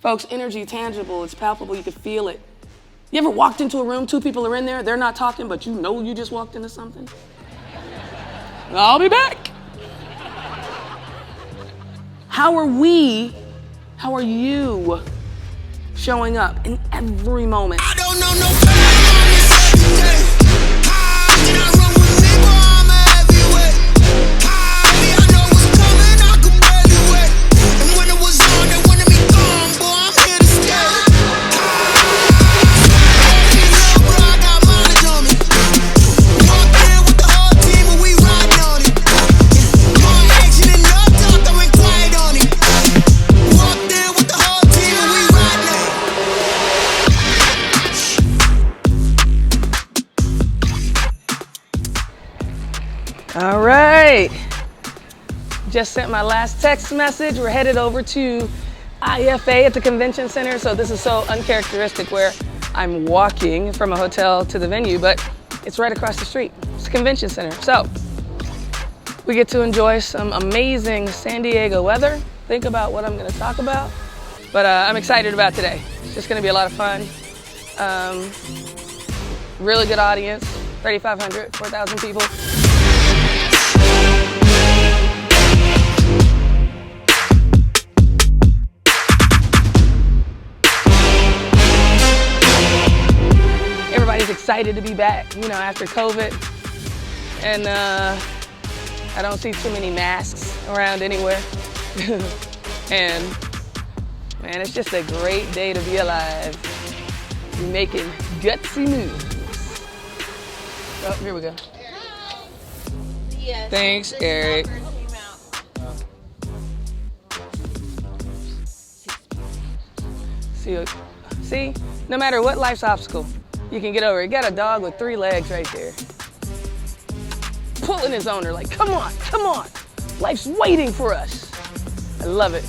Folks, energy tangible, it's palpable, you can feel it. You ever walked into a room, two people are in there, they're not talking, but you know you just walked into something? I'll be back. How are you showing up in every moment? I don't know no All right, just sent my last text message. We're headed over to IFA at the convention center. So this is so uncharacteristic where I'm walking from a hotel to the venue, but it's right across the street. It's a convention center. So we get to enjoy some amazing San Diego weather. Think about what I'm gonna talk about, but I'm excited about today. It's just gonna be a lot of fun. Really good audience, 3,500, 4,000 people. Everybody's excited to be back, you know, after COVID. And I don't see too many masks around anywhere. And man, it's just a great day to be alive. Be making gutsy moves. Oh, here we go. Yes. Thanks, Eric. See, no matter what life's obstacle, you can get over it. You got a dog with 3 legs right there. Pulling his owner like, come on, come on. Life's waiting for us. I love it.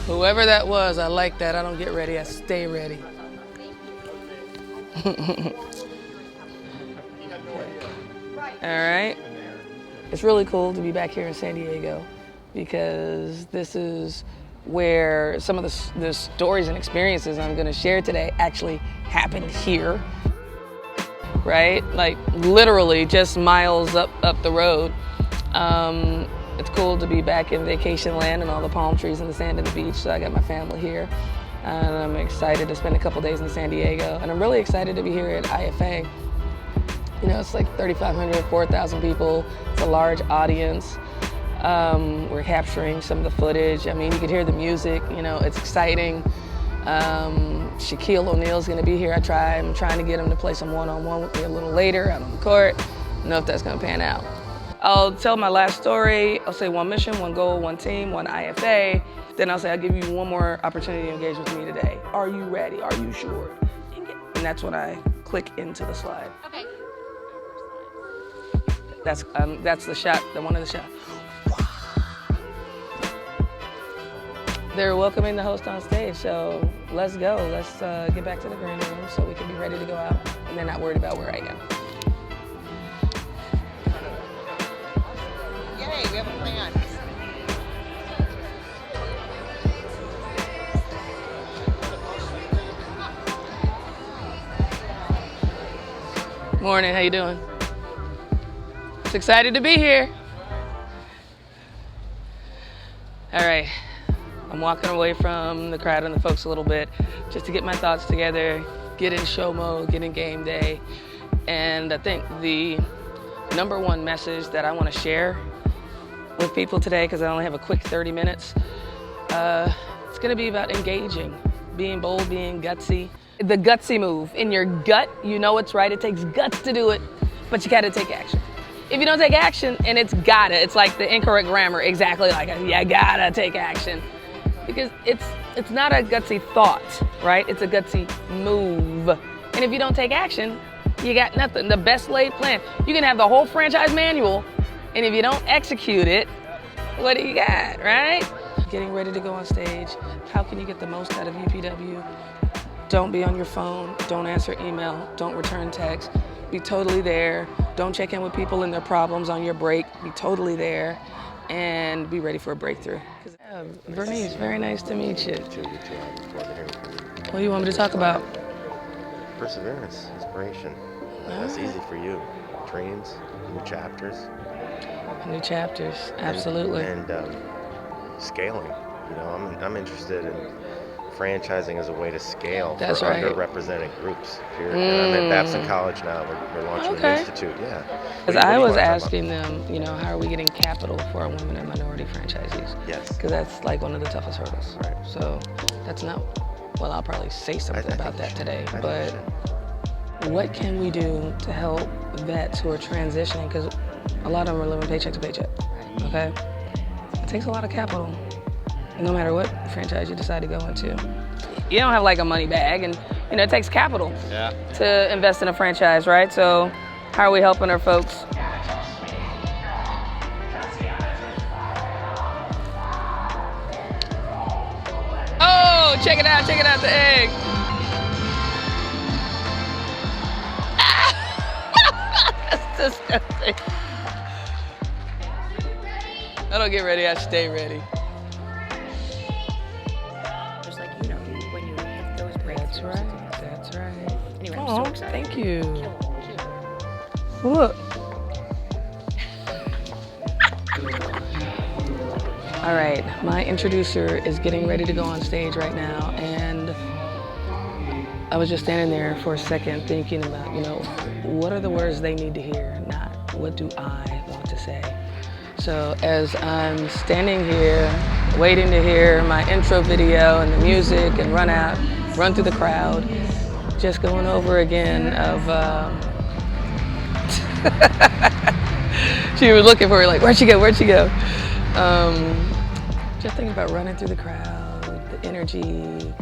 Whoever that was, I like that. I don't get ready, I stay ready. All right. It's really cool to be back here in San Diego because this is where some of the stories and experiences I'm going to share today actually happened here, right? Like literally just miles up the road. It's cool to be back in vacation land and all the palm trees and the sand and the beach. So I got my family here and I'm excited to spend a couple days in San Diego. And I'm really excited to be here at IFA. You know, it's like 3,500, 4,000 people. It's a large audience. We're capturing some of the footage. I mean, you can hear the music, you know, it's exciting. Shaquille O'Neal's gonna be here. I'm trying to get him to play some one-on-one with me a little later out on the court. I don't know if that's gonna pan out. I'll tell my last story. I'll say one mission, one goal, one team, one IFA. Then I'll say I'll give you one more opportunity to engage with me today. Are you ready? Are you sure? And that's when I click into the slide. Okay. That's the shot, one of the shots. They're welcoming the host on stage, so let's go. Let's get back to the green room so we can be ready to go out and they're not worried about where I am. Yay, we have a plan. Morning, how you doing? Just excited to be here. All right, I'm walking away from the crowd and the folks a little bit just to get my thoughts together, get in show mode, get in game day. And I think the number one message that I want to share with people today, because I only have a quick 30 minutes, it's going to be about engaging, being bold, being gutsy. The gutsy move. In your gut, you know it's right. It takes guts to do it, but you got to take action. If you don't take action, and it's like the incorrect grammar, exactly like you gotta take action. Because it's not a gutsy thought, right? It's a gutsy move. And if you don't take action, you got nothing. The best laid plan. You can have the whole franchise manual, and if you don't execute it, what do you got, right? Getting ready to go on stage. How can you get the most out of UPW? Don't be on your phone. Don't answer email. Don't return text. Be totally there. Don't check in with people and their problems on your break. Be totally there and be ready for a breakthrough. Vernice, very nice to meet you. You too. I look forward to hearing from you. What do you want me to talk about? Perseverance, inspiration. That's easy for you. Dreams, new chapters. New chapters, absolutely. And scaling. You know, I'm interested in franchising as a way to scale for underrepresented groups. I'm at Babson College now. We're launching an institute. Yeah. Because I was asking them, you know, how are we getting capital for our women and minority franchisees? Yes. Because that's like one of the toughest hurdles. Right. So that's not. Well, I'll probably say something about that today. But what can we do to help vets who are transitioning? Because a lot of them are living paycheck to paycheck. Okay. It takes a lot of capital, no matter what franchise you decide to go into. You don't have like a money bag, and you know it takes capital to invest in a franchise, right? So how are we helping our folks? Oh, check it out, the egg. That's disgusting. I don't get ready, I stay ready. Just like, you know, when you hit those breakthroughs. That's right. Anyway, I'm so excited. Thank you. Look. All right, my introducer is getting ready to go on stage right now, and I was just standing there for a second thinking about, you know, what are the words they need to hear, not what do I want to say. So as I'm standing here, waiting to hear my intro video and the music and run through the crowd, just going over again of, she was looking for me like, where'd she go? Just thinking about running through the crowd, the energy,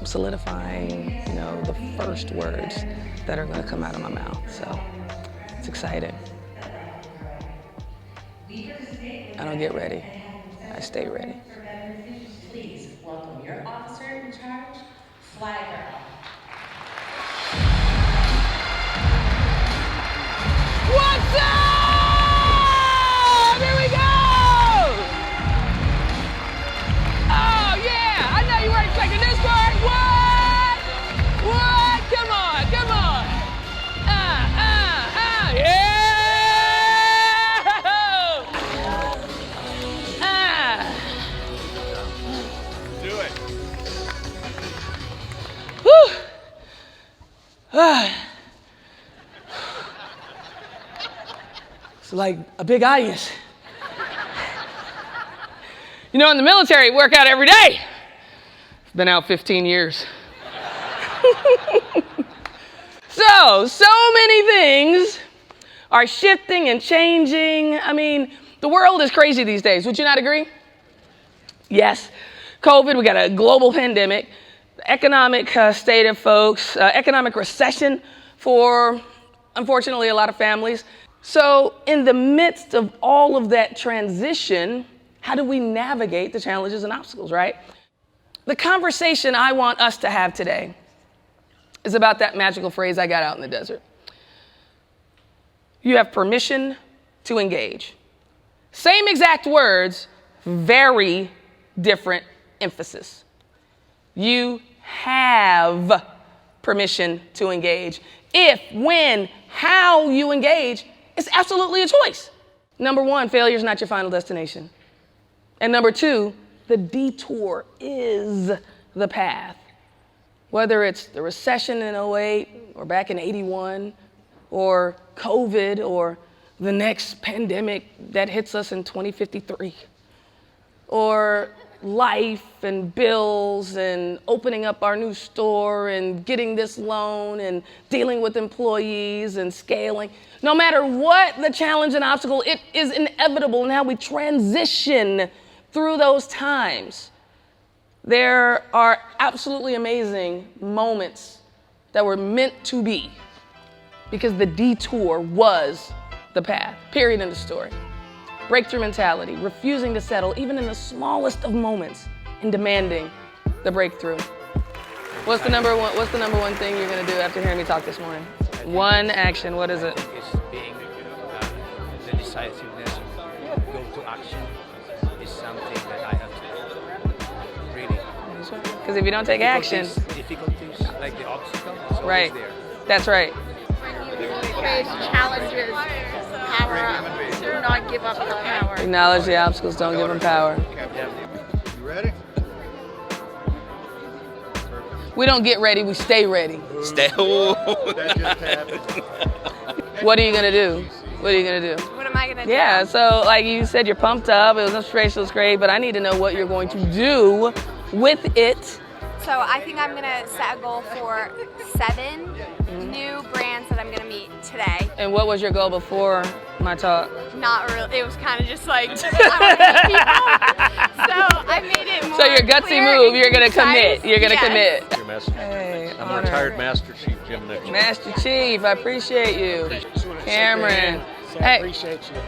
solidifying, you know, the first words that are gonna come out of my mouth. So it's exciting. I don't get ready, I stay ready. Please welcome your officer in charge, FlyGirl. What's up? Here we go! Oh yeah, I know you weren't expecting this part. What? Come on. Yeah! Do it. Whew. It's like a big audience. You know, in the military, we work out every day. I've been out 15 years. So many things are shifting and changing. I mean, the world is crazy these days. Would you not agree? Yes. COVID, we got a global pandemic, economic state of folks, economic recession for, unfortunately, a lot of families. So in the midst of all of that transition, how do we navigate the challenges and obstacles, right? The conversation I want us to have today is about that magical phrase I got out in the desert. You have permission to engage. Same exact words, very different emphasis. You have permission to engage. If, when, how you engage, it's absolutely a choice. Number one, failure is not your final destination. And number two, the detour is the path. Whether it's the recession in 08 or back in 81 or COVID or the next pandemic that hits us in 2053 or life and bills and opening up our new store and getting this loan and dealing with employees and scaling. No matter what the challenge and obstacle, it is inevitable in how we transition through those times. There are absolutely amazing moments that were meant to be because the detour was the path, period in the story. Breakthrough mentality, refusing to settle even in the smallest of moments and demanding the breakthrough. What's the number one thing you're gonna do after hearing me talk this morning? One action, what is it? It's being the decisiveness, go to action is something that I have to really. Because if you don't take action. Difficulties, like the obstacle, it's always Right. there. That's right. Face challenges, power up, do not give up your power. Acknowledge the obstacles, don't give them power. You ready? We don't get ready, we stay ready. That just happened. What are you gonna do? What are you gonna do? What am I gonna do? Yeah, so like you said, you're pumped up, it was inspirational, it was great, but I need to know what you're going to do with it. So I think I'm gonna set a goal for 7 new brands that I'm gonna meet today. And what was your goal before my talk? Not really, it was kind of just like, I wanna meet people. So I made it more So your gutsy clear move, and you're gonna concise. commit, you're gonna Yes. commit. Your message. Hey, I'm honor. retired Master Chief Jim Nichols. Master Chief, I appreciate you. Cameron, hey,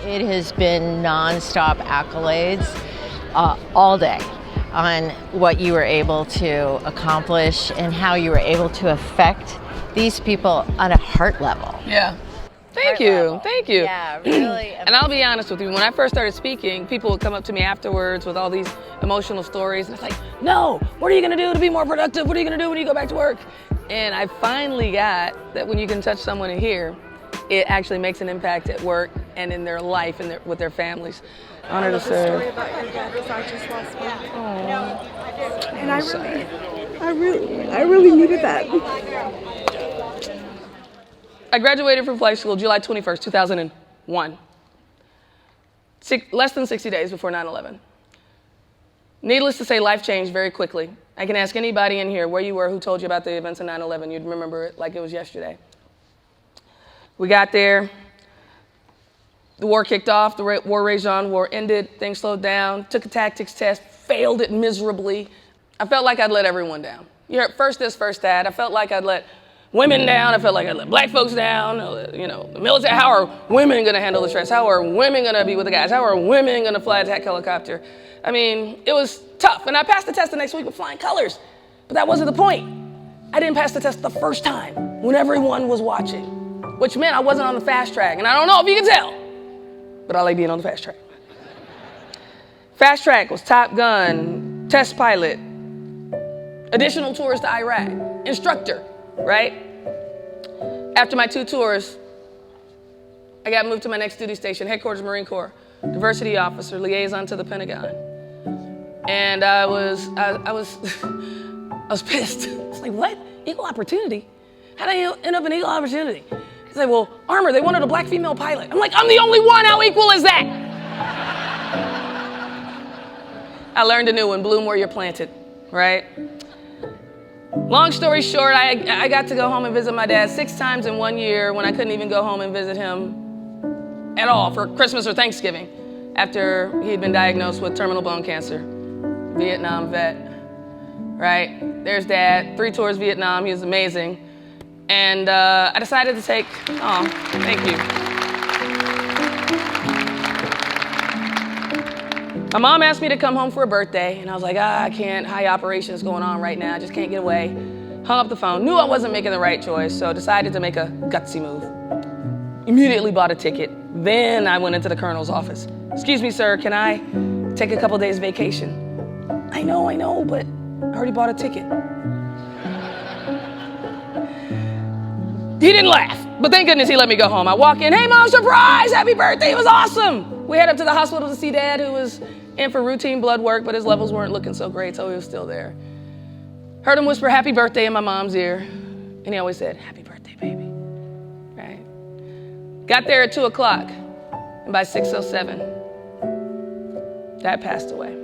It has been nonstop accolades all day on what you were able to accomplish and how you were able to affect these people on a heart level. yeah. Thank you, thank you. Yeah, really. And I'll be honest with you, when I first started speaking, people would come up to me afterwards with all these emotional stories, and it's like, no, what are you gonna do to be more productive? What are you gonna do when you go back to work? And I finally got that when you can touch someone in here, it actually makes an impact at work and in their life and with their families. Honor to serve. And I really needed that. I graduated from flight school July 21st, 2001. Less than 60 days before 9/11. Needless to say, life changed very quickly. I can ask anybody in here where you were, who told you about the events of 9/11. You'd remember it like it was yesterday. We got there. The war kicked off. The war raged on. War ended. Things slowed down. Took a tactics test. Failed it miserably. I felt like I'd let everyone down. You heard first this, first that. I felt like I'd let women down. I felt like I'd let black folks down. You know, the military. How are women going to handle the stress? How are women going to be with the guys? How are women going to fly a attack helicopter? I mean, it was tough. And I passed the test the next week with flying colors. But that wasn't the point. I didn't pass the test the first time when everyone was watching, which meant I wasn't on the fast track. And I don't know if you can tell, but I like being on the fast track. Fast track was Top Gun, test pilot, additional tours to Iraq, instructor, right? After my 2 tours, I got moved to my next duty station, headquarters Marine Corps, diversity officer, liaison to the Pentagon. And I was pissed. It's like, what? Equal opportunity? How did I end up in equal opportunity? He's like, well, Armour, they wanted a black female pilot. I'm like, I'm the only one. How equal is that? I learned a new one, bloom where you're planted, right? Long story short, I got to go home and visit my dad 6 times in 1 year when I couldn't even go home and visit him at all for Christmas or Thanksgiving after he'd been diagnosed with terminal bone cancer. Vietnam vet, right? There's Dad, 3 tours Vietnam, he was amazing. And I decided to take, oh, thank you. My mom asked me to come home for a birthday, and I was like, I can't, high operations going on right now, I just can't get away. Hung up the phone, knew I wasn't making the right choice, so decided to make a gutsy move. Immediately bought a ticket. Then I went into the colonel's office. Excuse me, sir, can I take a couple days vacation? I know, but I already bought a ticket. He didn't laugh, but thank goodness he let me go home. I walk in, hey mom, surprise, happy birthday, it was awesome. We head up to the hospital to see Dad, who was in for routine blood work, but his levels weren't looking so great, so he was still there. Heard him whisper happy birthday in my mom's ear, and he always said, happy birthday, baby, right? Got there at 2 o'clock, and by 6:07, Dad passed away.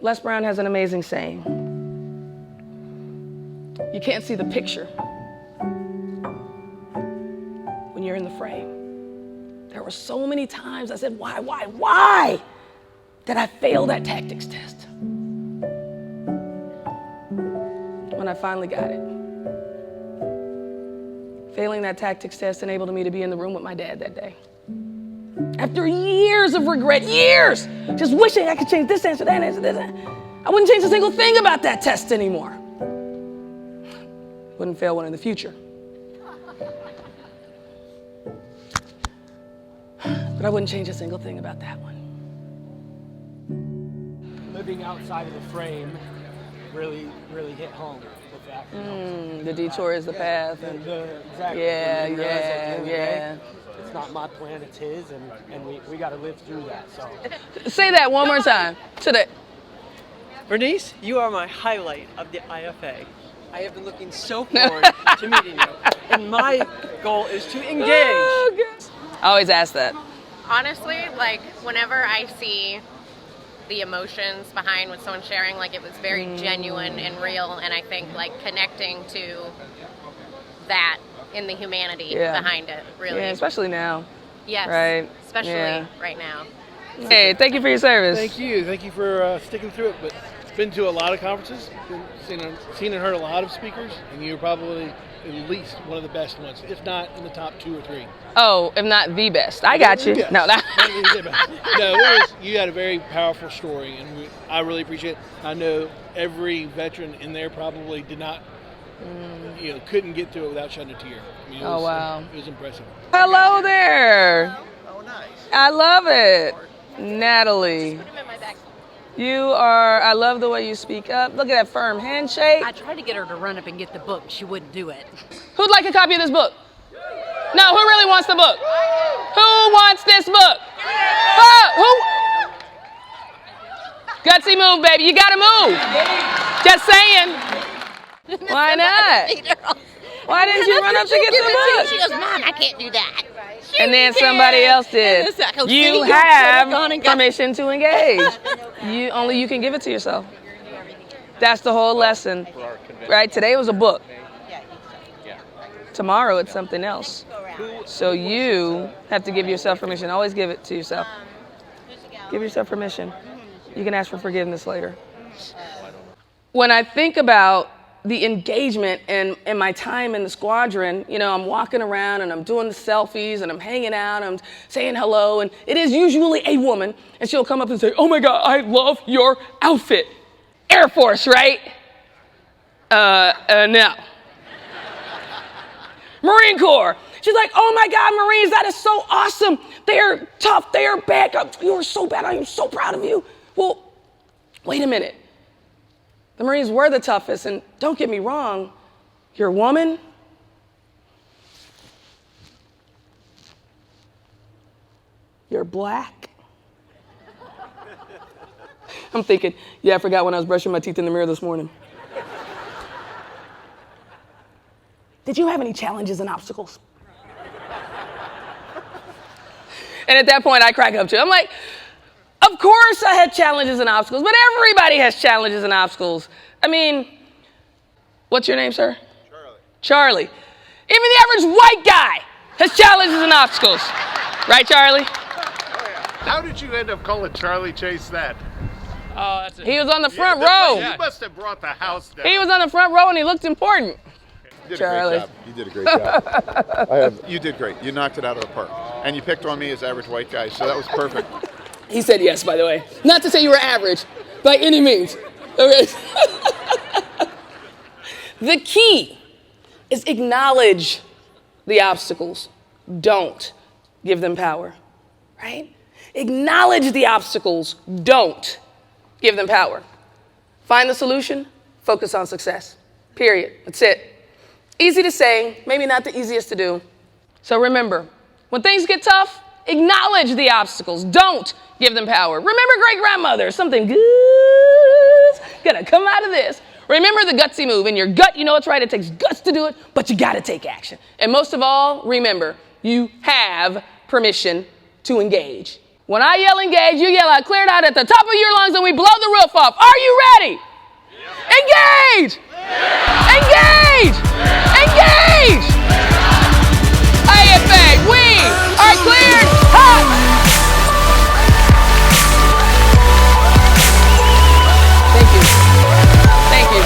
Les Brown has an amazing saying. You can't see the picture when you're in the frame. There were so many times I said, why did I fail that tactics test? When I finally got it. Failing that tactics test enabled me to be in the room with my dad that day. After years of regret, years, just wishing I could change this answer, that answer, this answer. I wouldn't change a single thing about that test anymore. wouldn't fail one in the future. But I wouldn't change a single thing about that one. Living outside of the frame really hit home with that. The detour is the path. And exactly. Yeah. It's not my plan, it's his, and we got to live through that. So. Say that one more time. Vernice, you are my highlight of the IFA. I have been looking so forward to meeting you, and my goal is to engage. I always ask that. Honestly, like whenever I see the emotions behind what someone's sharing, like it was very genuine and real, and I think like connecting to that in the humanity behind it, really. Yeah, especially now. Yes. Right. Especially right now. Hey, thank you for your service. Thank you for sticking through it. But been to a lot of conferences, seen and heard a lot of speakers, and you're probably at least one of the best ones, if not in the top 2 or 3. Oh, if not the best. I got you. No, you had a very powerful story, and I really appreciate it. I know every veteran in there probably did not, couldn't get through it without shedding a tear. I mean, wow. It was impressive. Hello there. Oh, nice. I love it. Natalie. I love the way you speak up. Look at that firm handshake. I tried to get her to run up and get the book. She wouldn't do it. Who'd like a copy of this book? No, who really wants the book? Who wants this book? Who? Gutsy move, baby. You gotta move. Just saying. Why not? Why didn't you run up to get the book? She goes, Mom, I can't do that. And then somebody else did. You have permission to engage. Only you can give it to yourself. That's the whole lesson, right? Today was a book. Tomorrow it's something else. So you have to give yourself permission. Always give it to yourself. Give yourself permission. You can ask for forgiveness later. When I think about the engagement and my time in the squadron, I'm walking around and I'm doing the selfies and I'm hanging out, I'm saying hello, and it is usually a woman, and she'll come up and say, oh my God, I love your outfit. Air Force, right? No. Marine Corps. She's like, oh my God, Marines, that is so awesome. They're tough, they're bad. You are so bad, I am so proud of you. Well, wait a minute. The Marines were the toughest, and don't get me wrong, you're a woman. You're black. I'm thinking, yeah, I forgot when I was brushing my teeth in the mirror this morning. Did you have any challenges and obstacles? And at that point, I crack up too. I'm like, of course I had challenges and obstacles, but everybody has challenges and obstacles. I mean, what's your name, sir? Charlie. Even the average white guy has challenges and obstacles. Right, Charlie? How did you end up calling Charlie Chase that? He was on the front row. You must have brought the house down. He was on the front row and he looked important. You did Charlie. a great job. You did a great job. You did great. You knocked it out of the park. And you picked on me as average white guy, so that was perfect. He said yes, by the way. Not to say you were average, by any means. Okay. The key is acknowledge the obstacles. Don't give them power, right? Acknowledge the obstacles. Don't give them power. Find the solution. Focus on success. Period. That's it. Easy to say, maybe not the easiest to do. So remember, when things get tough, acknowledge the obstacles. Don't give them power. Remember great-grandmother, something good's gonna come out of this. Remember the gutsy move. In your gut, you know it's right. It takes guts to do it, but you gotta take action. And most of all, remember, you have permission to engage. When I yell engage, you yell out, clear it out at the top of your lungs, and we blow the roof off. Are you ready? Engage! Engage! Engage! IFA, we are cleared hot! Thank you. Thank you.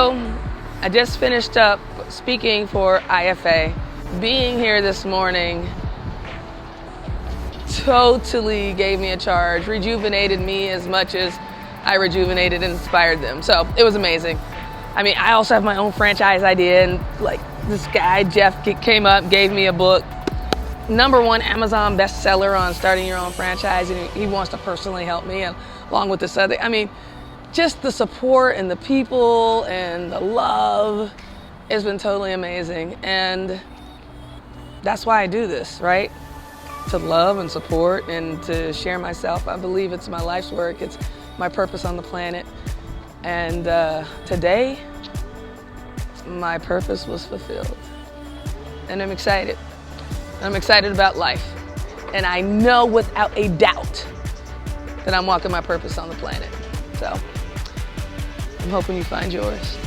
So I just finished up speaking for IFA. Being here this morning totally gave me a charge, rejuvenated me as much as I rejuvenated and inspired them. So it was amazing. I mean, I also have my own franchise idea, and like this guy, Jeff, came up, gave me a book, #1 Amazon bestseller on starting your own franchise, and he wants to personally help me, and along with this other, I mean, just the support and the people and the love has been totally amazing. And that's why I do this, right? To love and support and to share myself. I believe it's my life's work. It's my purpose on the planet. And today, my purpose was fulfilled. And I'm excited. I'm excited about life. And I know without a doubt that I'm walking my purpose on the planet. So I'm hoping you find yours.